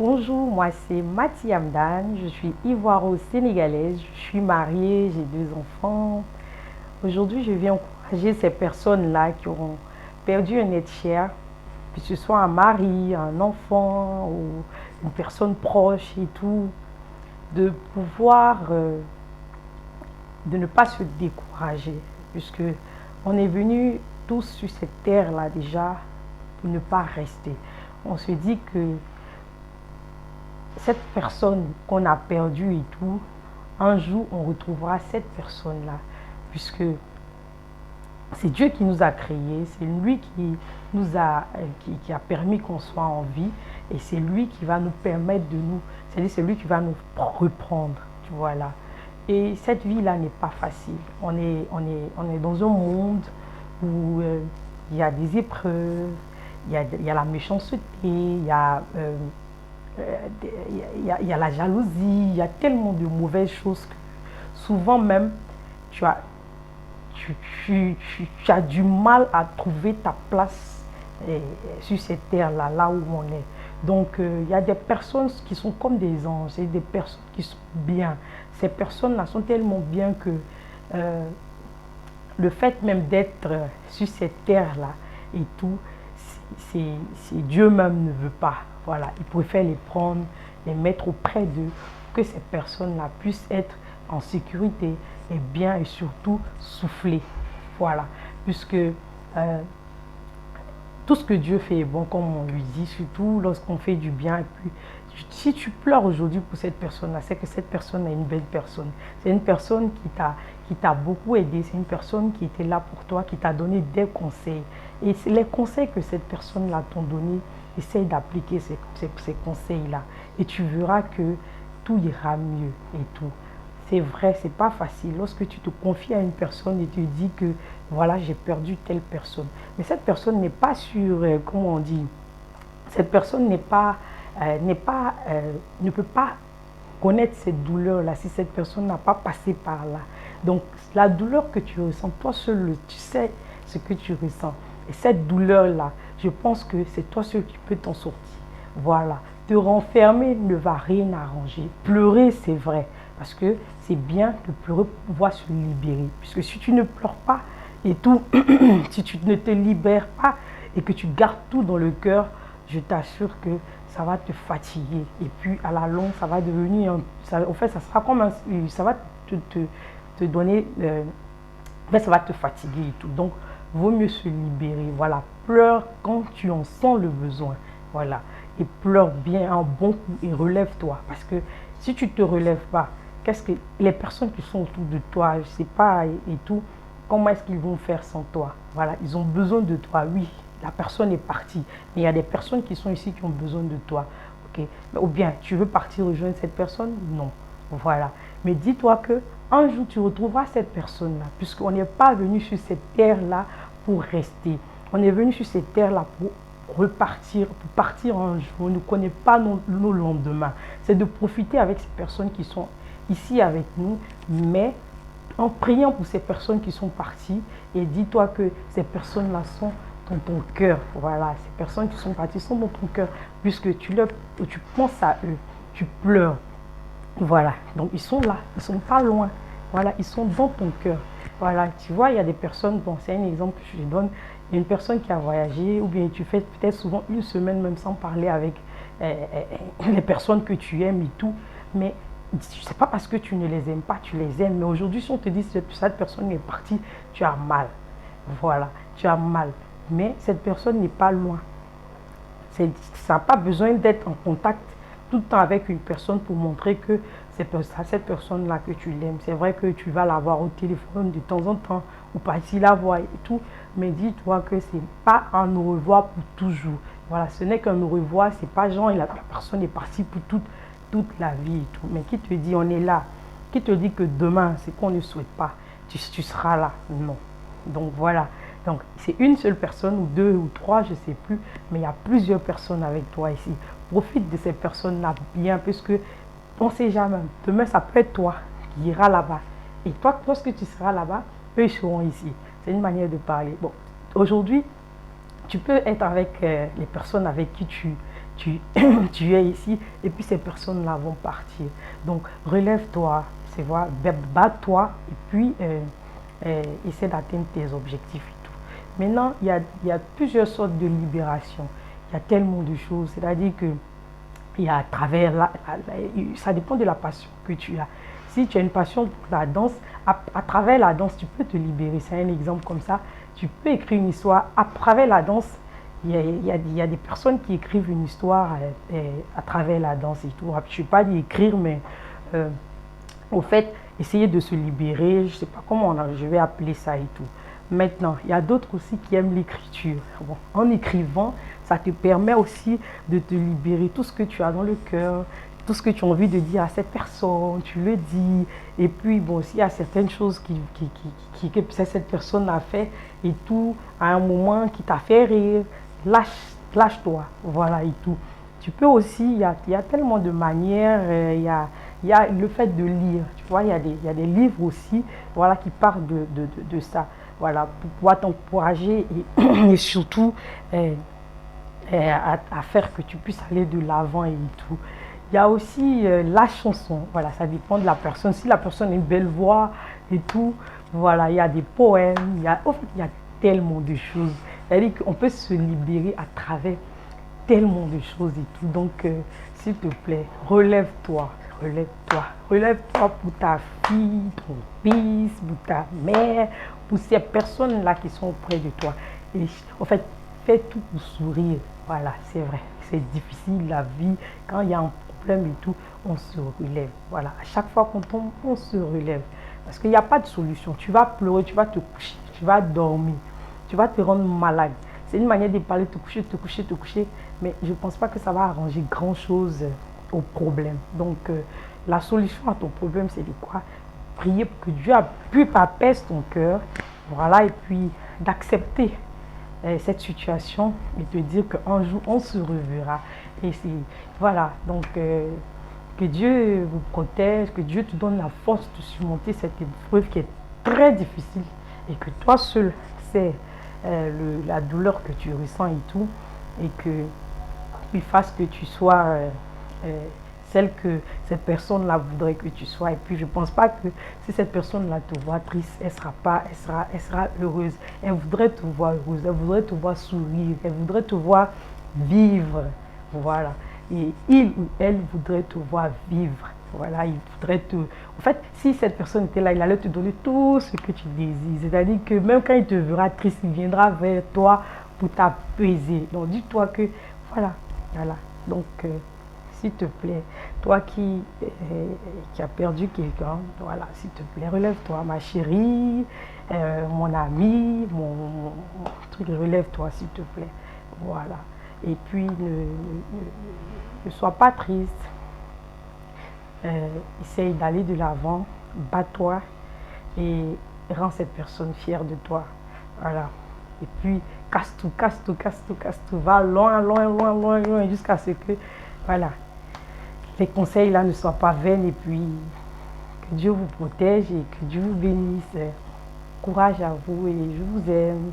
Bonjour, moi c'est Mati Amdan, je suis ivoiro-sénégalaise, je suis mariée, j'ai deux enfants. Aujourd'hui, je viens encourager ces personnes-là qui ont perdu un être cher, que ce soit un mari, un enfant ou une personne proche et tout, de pouvoir, de ne pas se décourager, puisque on est venu tous sur cette terre-là déjà pour ne pas rester. On se dit que cette personne qu'on a perdue et tout, un jour on retrouvera cette personne-là, puisque c'est Dieu qui nous a créés, c'est lui qui nous a, qui a permis qu'on soit en vie, et c'est lui qui va nous permettre de nous, c'est-à-dire c'est lui qui va nous reprendre, tu vois là. Et cette vie-là n'est pas facile. On est dans un monde où il y a des épreuves, il y a la méchanceté, il y a la jalousie, il y a tellement de mauvaises choses que souvent même tu as, tu, tu as du mal à trouver ta place sur cette terre-là, là où on est. Donc il y a des personnes qui sont comme des anges et des personnes qui sont bien. Ces personnes-là sont tellement bien que euh, le fait même d'être sur cette terre-là et tout, c'est Dieu même ne veut pas. Voilà, il préfère les prendre, les mettre auprès d'eux, que ces personnes-là puissent être en sécurité et bien et surtout souffler. Voilà, puisque tout ce que Dieu fait est bon, comme on lui dit, surtout lorsqu'on fait du bien. Et puis, si tu pleures aujourd'hui pour cette personne-là, c'est que cette personne est une belle personne. C'est une personne qui t'a beaucoup aidé, c'est une personne qui était là pour toi, qui t'a donné des conseils. Et les conseils que cette personne-là t'a donné, essaye d'appliquer ces conseils-là. Et tu verras que tout ira mieux et tout. C'est vrai, c'est pas facile. Lorsque tu te confies à une personne et tu dis que voilà, j'ai perdu telle personne. Mais cette personne n'est pas sur, comment on dit, cette personne ne peut pas connaître cette douleur-là si cette personne n'a pas passé par là. Donc, la douleur que tu ressens, toi seul, tu sais ce que tu ressens. Et cette douleur-là, je pense que c'est toi seul qui peux t'en sortir. Voilà. Te renfermer ne va rien arranger. Pleurer, c'est vrai. Parce que c'est bien de pleurer pour pouvoir se libérer. Puisque si tu ne pleures pas et tout, si tu ne te libères pas et que tu gardes tout dans le cœur, je t'assure que ça va te fatiguer. Et puis à la longue, ça va devenir, en fait, ça sera comme ça va te donner, ça va te fatiguer et tout. Donc, vaut mieux se libérer. Voilà, pleure quand tu en sens le besoin. Voilà, et pleure bien un bon coup et relève-toi. Parce que si tu ne te relèves pas, qu'est-ce que les personnes qui sont autour de toi, je ne sais pas, et tout, comment est-ce qu'ils vont faire sans toi? Voilà, ils ont besoin de toi, oui. La personne est partie, mais il y a des personnes qui sont ici qui ont besoin de toi. Ok, ou bien tu veux partir rejoindre cette personne? Non. Voilà. Mais dis-toi que un jour tu retrouveras cette personne-là, puisqu'on n'est pas venu sur cette terre-là pour rester. On est venu sur cette terre-là pour repartir, pour partir un jour. On ne connaît pas nos lendemains. C'est de profiter avec ces personnes qui sont ici avec nous, mais en priant pour ces personnes qui sont parties. Et dis-toi que ces personnes-là sont dans ton cœur. Voilà, ces personnes qui sont parties sont dans ton cœur, puisque tu penses à eux, tu pleures. Voilà, donc ils sont là, ils ne sont pas loin. Voilà, ils sont dans ton cœur. Voilà, tu vois, il y a des personnes, bon, c'est un exemple que je donne, il y a une personne qui a voyagé, ou bien tu fais peut-être souvent une semaine même sans parler avec les personnes que tu aimes et tout, mais c'est pas parce que tu ne les aimes pas, tu les aimes, mais aujourd'hui, si on te dit que cette personne est partie, tu as mal. Voilà, tu as mal. Mais cette personne n'est pas loin. Ça n'a pas besoin d'être en contact tout le temps avec une personne pour montrer que c'est cette personne-là que tu l'aimes. C'est vrai que tu vas la voir au téléphone de temps en temps ou pas si la voir et tout, mais dis-toi que ce n'est pas un au revoir pour toujours. Voilà, ce n'est qu'un au revoir, c'est pas genre la personne est partie pour toute la vie et tout. Mais qui te dit on est là? Qui te dit que demain, c'est qu'on ne souhaite pas, tu seras là? Non. Donc voilà. Donc c'est une seule personne ou deux ou trois, je ne sais plus, mais il y a plusieurs personnes avec toi ici. Profite de ces personnes-là bien, puisque on ne sait jamais. Demain, ça peut être toi qui ira là-bas. Et toi, lorsque tu seras là-bas, eux ils seront ici. C'est une manière de parler. Bon, aujourd'hui, tu peux être avec les personnes avec qui tu, tu es ici et puis ces personnes-là vont partir. Donc, relève-toi, c'est vrai, bats-toi et puis essaie d'atteindre tes objectifs et tout. Maintenant, il y a plusieurs sortes de libération. Il y a tellement de choses, c'est-à-dire que il y a à travers ça dépend de la passion que tu as. Si tu as une passion pour la danse, à travers la danse, tu peux te libérer. C'est un exemple comme ça. Tu peux écrire une histoire à travers la danse. Il y a des personnes qui écrivent une histoire à travers la danse et tout. Je ne sais pas d'écrire, mais au fait, essayer de se libérer, je ne sais pas comment je vais appeler ça et tout. Maintenant, il y a d'autres aussi qui aiment l'écriture. Bon, en écrivant, ça te permet aussi de te libérer tout ce que tu as dans le cœur, tout ce que tu as envie de dire à cette personne, tu le dis. Et puis, bon, s'il y a certaines choses que cette personne a fait et tout, à un moment qui t'a fait rire, lâche-toi, voilà et tout. Tu peux aussi, il y a tellement de manières, il y a le fait de lire, tu vois, il y a des livres aussi, voilà, qui parlent de ça, voilà, pour pouvoir t'encourager et surtout à faire que tu puisses aller de l'avant et tout. Il y a aussi la chanson, voilà, ça dépend de la personne. Si la personne a une belle voix et tout, voilà, il y a des poèmes, en fait, il y a tellement de choses. C'est-à-dire qu'on peut se libérer à travers tellement de choses et tout. Donc, s'il te plaît, relève-toi, relève-toi. Relève-toi pour ta fille, ton fils, pour ta mère, pour ces personnes-là qui sont auprès de toi. Et en fait, fais tout pour sourire. Voilà, c'est vrai. C'est difficile la vie. Quand il y a un problème et tout, on se relève. Voilà, à chaque fois qu'on tombe, on se relève. Parce qu'il n'y a pas de solution. Tu vas pleurer, tu vas te coucher, tu vas dormir, tu vas te rendre malade. C'est une manière de parler, te coucher, te coucher, te coucher. Mais je ne pense pas que ça va arranger grand-chose au problème. Donc, la solution à ton problème, c'est de quoi? Prier pour que Dieu apaise ton cœur. Voilà, et puis d'accepter cette situation et te dire qu'un jour, on se reverra. Et voilà, donc que Dieu vous protège, que Dieu te donne la force de surmonter cette épreuve qui est très difficile et que toi seul sais la douleur que tu ressens et tout, et que il fasse que tu sois celle que cette personne-là voudrait que tu sois. Et puis je ne pense pas que si cette personne-là te voit triste, elle sera heureuse. Elle voudrait te voir heureuse, elle voudrait te voir sourire, elle voudrait te voir vivre. Voilà. Et il ou elle voudrait te voir vivre. Voilà, il voudrait te... En fait, si cette personne était là, il allait te donner tout ce que tu désires. C'est-à-dire que même quand il te verra triste, il viendra vers toi pour t'apaiser. Donc dis-toi que, voilà, voilà. Donc, s'il te plaît, toi qui as perdu quelqu'un, voilà, s'il te plaît, relève-toi, ma chérie, mon ami, mon truc, relève-toi, s'il te plaît. Voilà. Et puis, ne sois pas triste. Essaye d'aller de l'avant, bats-toi et rends cette personne fière de toi. Voilà. Et puis, casse tout, casse tout, casse tout, casse tout. Va loin, loin, loin, loin, loin, jusqu'à ce que, voilà, les conseils là ne soient pas vains. Et puis, que Dieu vous protège et que Dieu vous bénisse. Courage à vous et je vous aime.